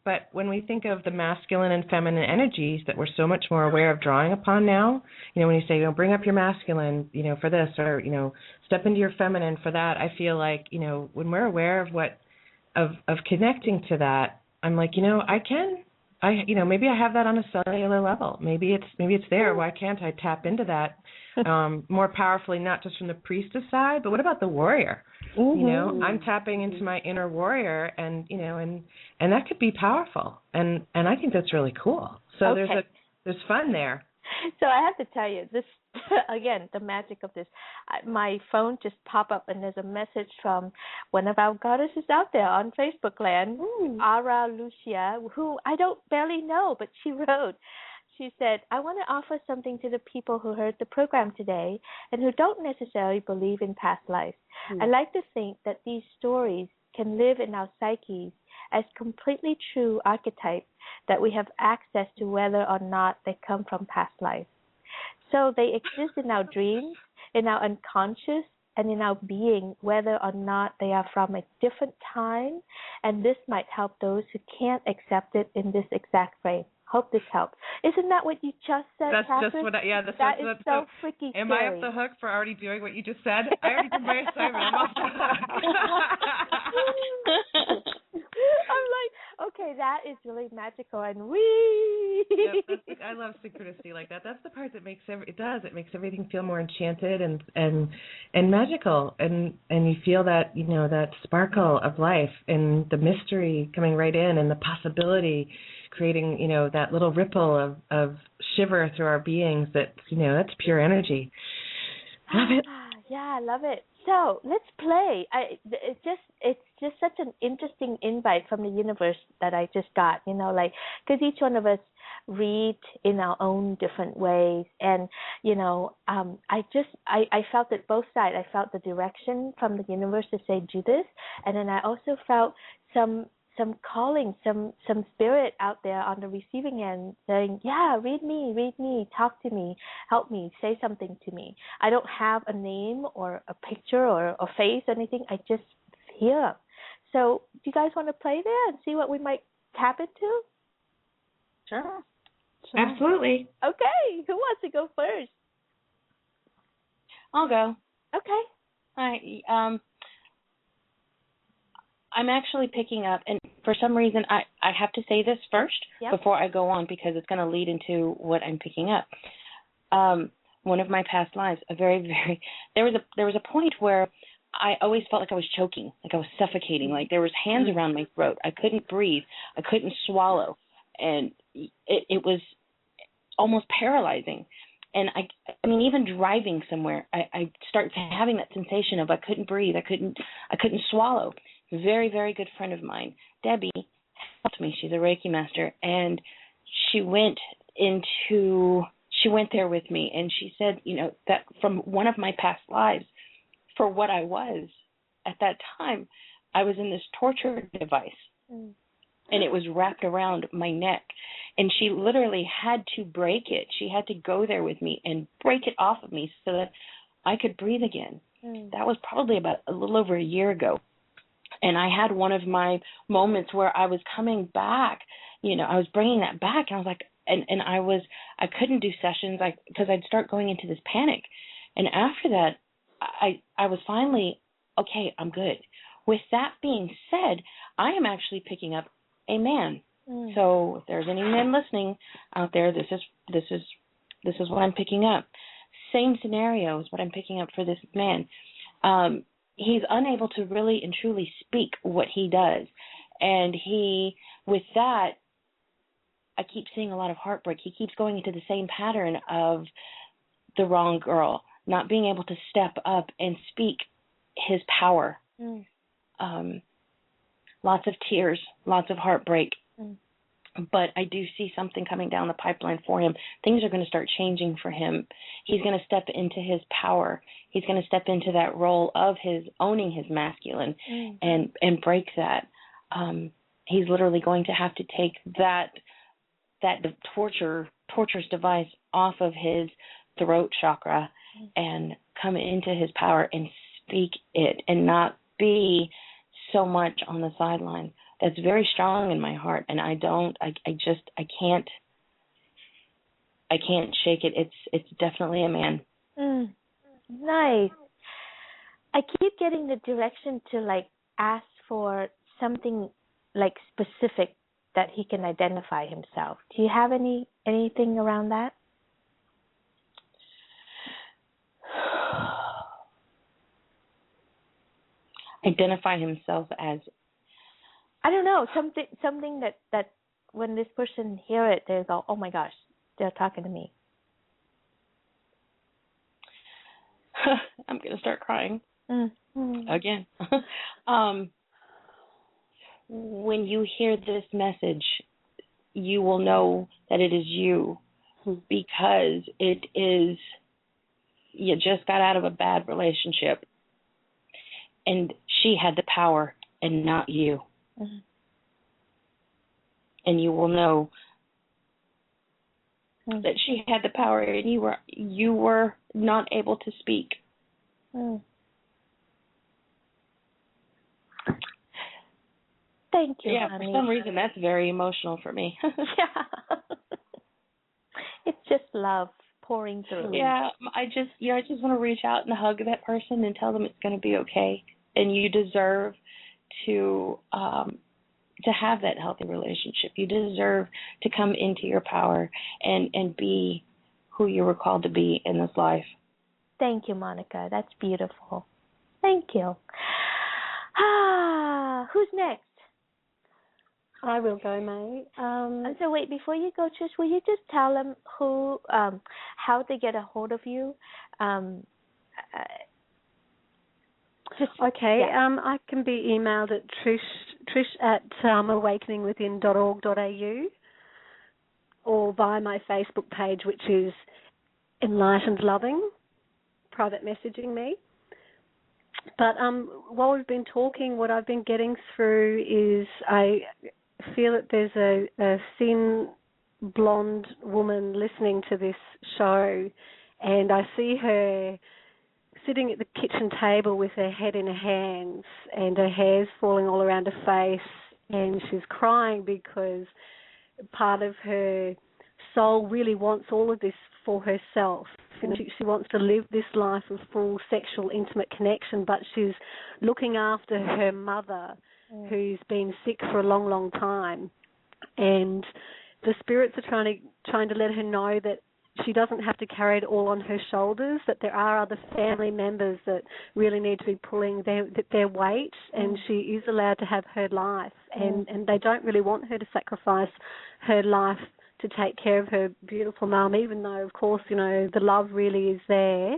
but when we think of the masculine and feminine energies that we're so much more aware of drawing upon now, when you say, bring up your masculine, for this, or, step into your feminine for that, I feel like, when we're aware of connecting to that, I'm like, maybe I have that on a cellular level. Maybe it's there. Why can't I tap into that more powerfully, not just from the priestess side, but what about the warrior? I'm tapping into my inner warrior, and and that could be powerful, and I think that's really cool. So there's fun there. So I have to tell you this again, the magic of this. My phone just popped up, and there's a message from one of our goddesses out there on Facebook land, Ara Lucia, who I don't barely know, but she wrote. She said, I want to offer something to the people who heard the program today and who don't necessarily believe in past lives. I like to think that these stories can live in our psyches as completely true archetypes that we have access to whether or not they come from past lives. So they exist in our dreams, in our unconscious, and in our being, whether or not they are from a different time, and this might help those who can't accept it in this exact frame. Hope this helps. Isn't that what you just said, That's Catherine? just what That is so freaking Am scary. I off the hook for already doing what you just said? I already did my assignment. I'm off the hook. I'm like, okay, that is really magical, and wee. Yep, I love synchronicity like that. That's the part that makes it makes everything feel more enchanted and magical, and you feel that that sparkle of life and the mystery coming right in, and the possibility creating that little ripple of shiver through our beings. That's pure energy. Love it. Yeah, I love it. So let's play. It's just such an interesting invite from the universe that I just got. Because each one of us read in our own different ways, and I felt it both sides. I felt the direction from the universe to say do this, and then I also felt some calling, some spirit out there on the receiving end saying, yeah, read me, talk to me, help me, say something to me. I don't have a name or a picture or a face or anything. I just hear. So do you guys want to play there and see what we might tap into? Sure. Absolutely. Okay. Who wants to go first? I'll go. Okay. I'm actually picking up, and for some reason I have to say this first before I go on because it's going to lead into what I'm picking up. One of my past lives, there was a point where I always felt like I was choking, like I was suffocating, like there was hands around my throat. I couldn't breathe. I couldn't swallow, and it was almost paralyzing. And I mean, even driving somewhere, I started having that sensation of I couldn't breathe, I couldn't swallow. Very, very good friend of mine, Debbie, helped me. She's a Reiki master, and she went there with me, and she said, that from one of my past lives, for what I was at that time, I was in this torture device, and it was wrapped around my neck, and she literally had to break it. She had to go there with me and break it off of me so that I could breathe again. That was probably about a little over a year ago. And I had one of my moments where I was coming back, I was bringing that back, and I was like, and I couldn't do sessions because I'd start going into this panic. And after that, I was finally, okay, I'm good. With that being said, I am actually picking up a man. So if there's any men listening out there, this is what I'm picking up. Same scenario is what I'm picking up for this man. He's unable to really and truly speak what he does. And with that, I keep seeing a lot of heartbreak. He keeps going into the same pattern of the wrong girl, not being able to step up and speak his power. Lots of tears, lots of heartbreak. But I do see something coming down the pipeline for him. Things are going to start changing for him. He's going to step into his power. He's going to step into that role of his owning his masculine and break that. He's literally going to have to take that torturous device off of his throat chakra and come into his power and speak it and not be so much on the sideline. That's very strong in my heart, and I can't shake it. It's definitely a man. Nice. I keep getting the direction to ask for something specific that he can identify himself. Do you have anything around that? Identify himself as, I don't know, something that when this person hear it, they go, oh my gosh, they're talking to me. I'm going to start crying again. When you hear this message, you will know that it is you because it is, you just got out of a bad relationship and she had the power and not you. And you will know that she had the power and you were not able to speak. Thank you, yeah, honey. For some reason, that's very emotional for me. Yeah. It's just love pouring through. Yeah, I just want to reach out and hug that person and tell them it's going to be okay. And you deserve to have that healthy relationship. You deserve to come into your power and be who you were called to be in this life. Thank you, Monica. That's beautiful. Thank you. Who's next? I will go, May. So wait, before you go, Trish, will you just tell them how they get a hold of you? Okay. Yeah. I can be emailed at trish@awakeningwithin.org.au or via my Facebook page, which is Enlightened Loving, private messaging me. But while we've been talking, what I've been getting through is I feel that there's a thin, blonde woman listening to this show, and I see her sitting at the kitchen table with her head in her hands and her hair's falling all around her face, and she's crying because part of her soul really wants all of this for herself. She wants to live this life of full sexual, intimate connection, but she's looking after her mother, who's been sick for a long, long time. And the spirits are trying to let her know that she doesn't have to carry it all on her shoulders, that there are other family members that really need to be pulling their weight, and she is allowed to have her life. And they don't really want her to sacrifice her life to take care of her beautiful mum, even though, of course, the love really is there.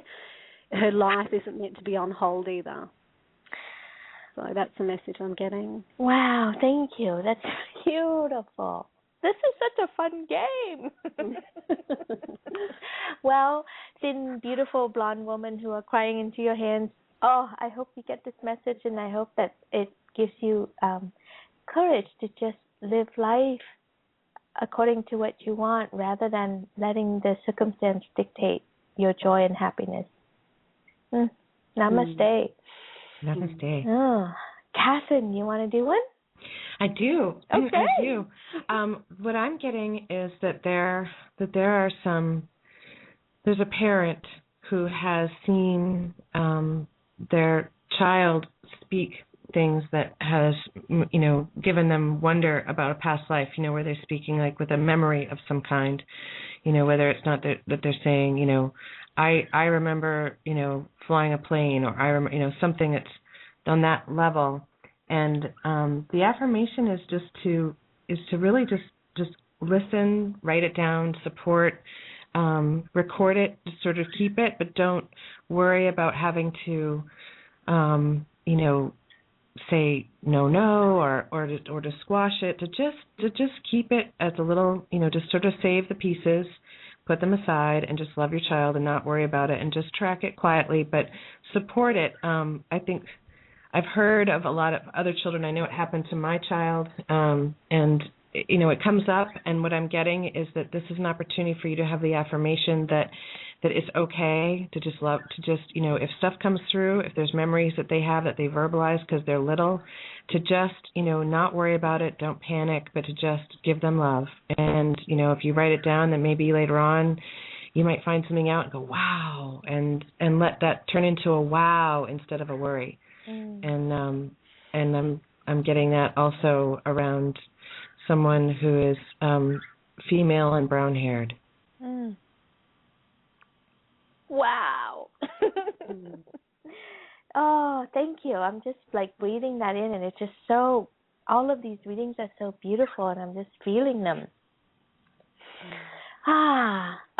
Her life isn't meant to be on hold either. So that's the message I'm getting. Wow, thank you. That's beautiful. This is such a fun game. Well, thin, beautiful blonde woman who are crying into your hands, I hope you get this message, and I hope that it gives you courage to just live life according to what you want rather than letting the circumstance dictate your joy and happiness. Namaste. Namaste. Oh, Catherine, you want to do one? I do. Okay. I do. What I'm getting is that there's a parent who has seen their child speak things that has, given them wonder about a past life, where they're speaking like with a memory of some kind, whether it's not that they're saying, I remember, flying a plane, or I remember, something that's on that level. And the affirmation is to really just listen, write it down, support, record it, just sort of keep it, but don't worry about having to, say no, or to squash it. To just keep it as a little, just sort of save the pieces, put them aside, and just love your child and not worry about it, and just track it quietly, but support it. I think I've heard of a lot of other children. I know it happened to my child, and it comes up. And what I'm getting is that this is an opportunity for you to have the affirmation that it's okay to just love, to just if stuff comes through, if there's memories that they have that they verbalize because they're little, to just not worry about it, don't panic, but to just give them love. And if you write it down, then maybe later on you might find something out and go wow, and let that turn into a wow instead of a worry. And I'm getting that also around someone who is female and brown haired. Wow. Oh, thank you. I'm just breathing that in, and it's just so, all of these readings are so beautiful, and I'm just feeling them.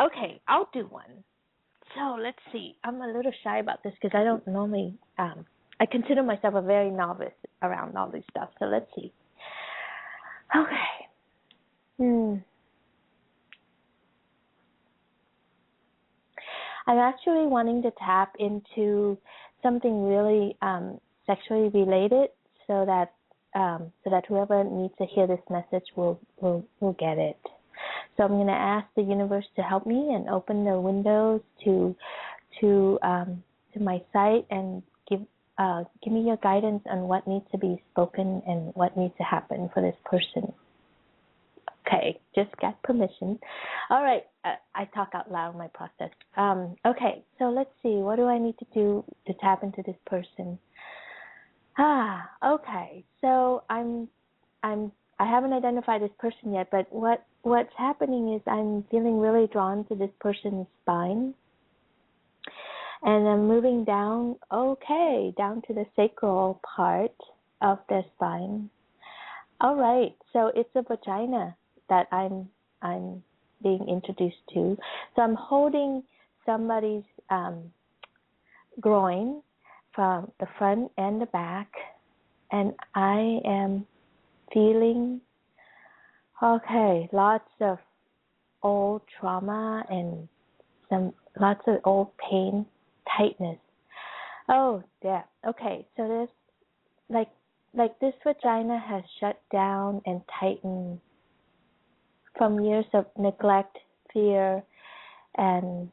Okay, I'll do one. So let's see. I'm a little shy about this because I don't normally, I consider myself a very novice around all this stuff. So let's see. Okay. I'm actually wanting to tap into something really sexually related, so that whoever needs to hear this message will get it. So I'm going to ask the universe to help me and open the windows to my sight and give me your guidance on what needs to be spoken and what needs to happen for this person. Okay, just got permission. All right, I talk out loud in my process. Okay, so let's see. What do I need to do to tap into this person? Okay. So I haven't identified this person yet, but what's happening is I'm feeling really drawn to this person's spine. And I'm moving down to the sacral part of their spine. All right, so it's a vagina that I'm being introduced to. So I'm holding somebody's groin from the front and the back, and I am feeling, lots of old trauma and lots of old pain, tightness. Oh, yeah. Okay, so there's like this vagina has shut down and tightened from years of neglect, fear, and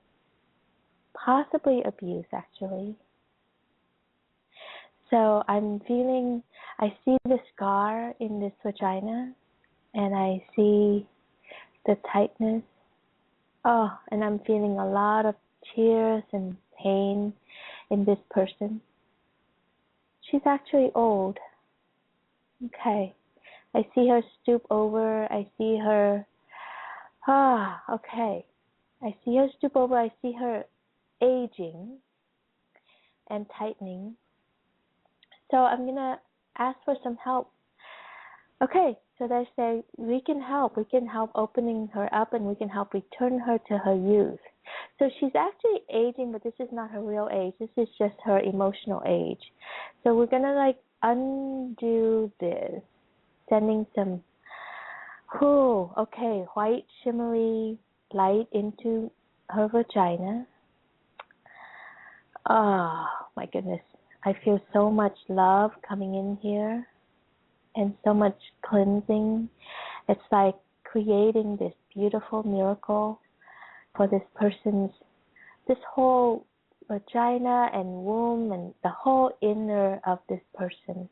possibly abuse, actually. So I'm feeling, I see the scar in this vagina, and I see the tightness. Oh, and I'm feeling a lot of tears and pain in this person. She's actually old. Okay. I see her stoop over. I see her. Okay. I see her stoop over. I see her aging and tightening. So I'm going to ask for some help. Okay, so they say we can help. We can help opening her up, and we can help return her to her youth. So she's actually aging, but this is not her real age. This is just her emotional age. So we're going to undo this, sending some, white shimmery light into her vagina. Oh, my goodness. I feel so much love coming in here and so much cleansing. It's like creating this beautiful miracle for this whole vagina and womb and the whole inner of this person,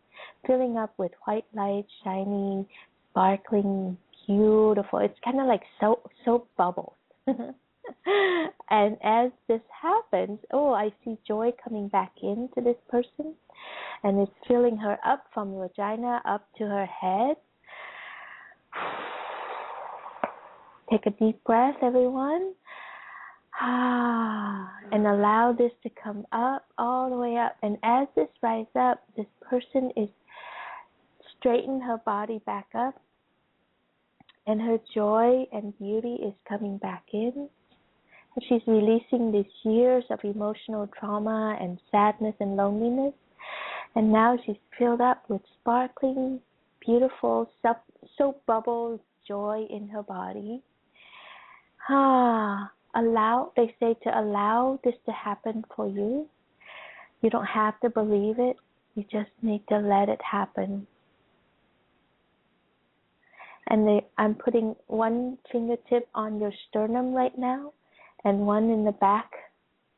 filling up with white light, shiny, sparkling, beautiful. It's kind of like soap bubbles. And as this happens, I see joy coming back into this person, and it's filling her up from the vagina up to her head. Take a deep breath, everyone. And allow this to come up, all the way up. And as this rises up, this person is straightening her body back up, and her joy and beauty is coming back in. And she's releasing these years of emotional trauma and sadness and loneliness. And now she's filled up with sparkling, beautiful soap bubbles, joy in her body. They say to allow this to happen for you. You don't have to believe it. You just need to let it happen. And I'm putting one fingertip on your sternum right now, and one in the back,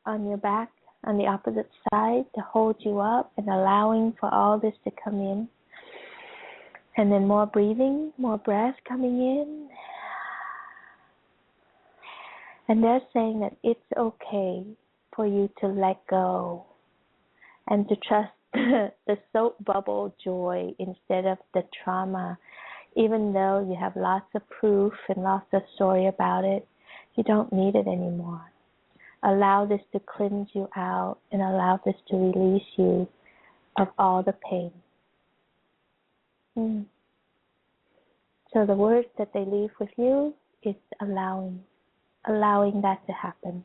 on your back, on the opposite side, to hold you up and allowing for all this to come in. And then more breathing, more breath coming in. And they're saying that it's okay for you to let go and to trust the soap bubble joy instead of the trauma. Even though you have lots of proof and lots of story about it, you don't need it anymore. Allow this to cleanse you out and allow this to release you of all the pain. So the words that they leave with you is allowing that to happen.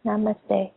Namaste.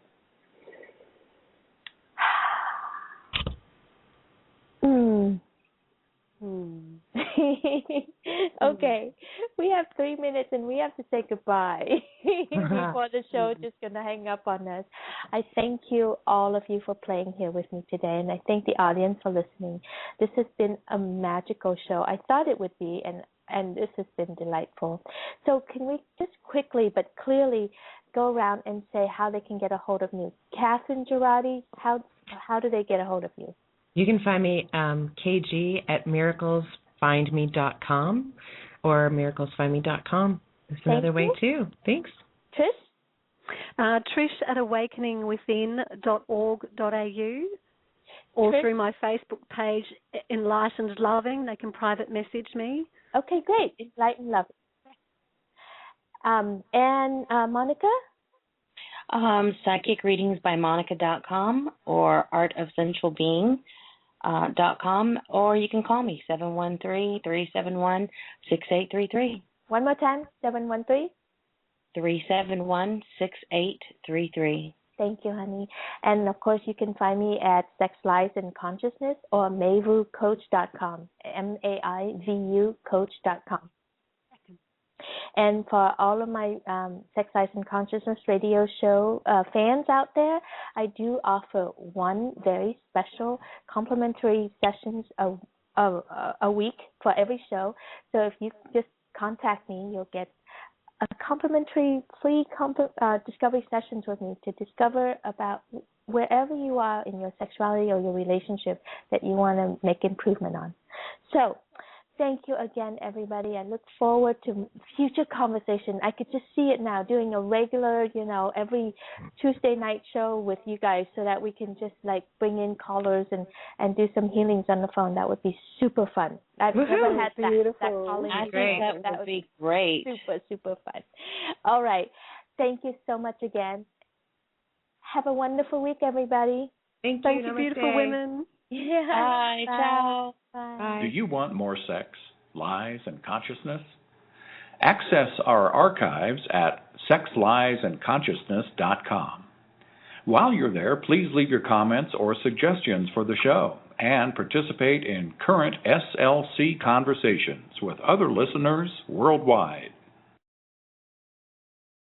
Okay, we have 3 minutes and we have to say goodbye before the show is just going to hang up on us. I thank you, all of you, for playing here with me today, and I thank the audience for listening. This has been a magical show. I thought it would be, and this has been delightful. So can we just quickly but clearly go around and say how they can get a hold of me? Catherine Girardi, how do they get a hold of you? You can find me, KG, at miraclesfindme.com or miraclesfindme.com. That's another way, too. Thanks. Trish? Trish at awakeningwithin.org.au, or through my Facebook page, Enlightened Loving. They can private message me. Okay, great. Enlightened Loving. And Monica? Psychic readings by Monica.com or artofsensualbeing.com, or you can call me 713-371-6833. One more time, 713-371-6833. Thank you, honey. And, of course, you can find me at Sex, Lies, and Consciousness or maivucoach.com, MAIVU coach.com. And for all of my Sex, Lies, and Consciousness radio show fans out there, I do offer one very special complimentary sessions a week for every show. So if you just contact me, you'll get a complimentary free discovery sessions with me to discover about wherever you are in your sexuality or your relationship that you want to make improvement on. So thank you again, everybody. I look forward to future conversation. I could just see it now, doing a regular, every Tuesday night show with you guys so that we can just like bring in callers and do some healings on the phone. That would be super fun. I've never had that calling. I think that would be great. Super, super fun. All right. Thank you so much again. Have a wonderful week, everybody. Thank you, beautiful women. Yeah. Bye. Ciao. Bye. Do you want more sex, lies, and consciousness? Access our archives at sexliesandconsciousness.com. While you're there, please leave your comments or suggestions for the show and participate in current SLC conversations with other listeners worldwide.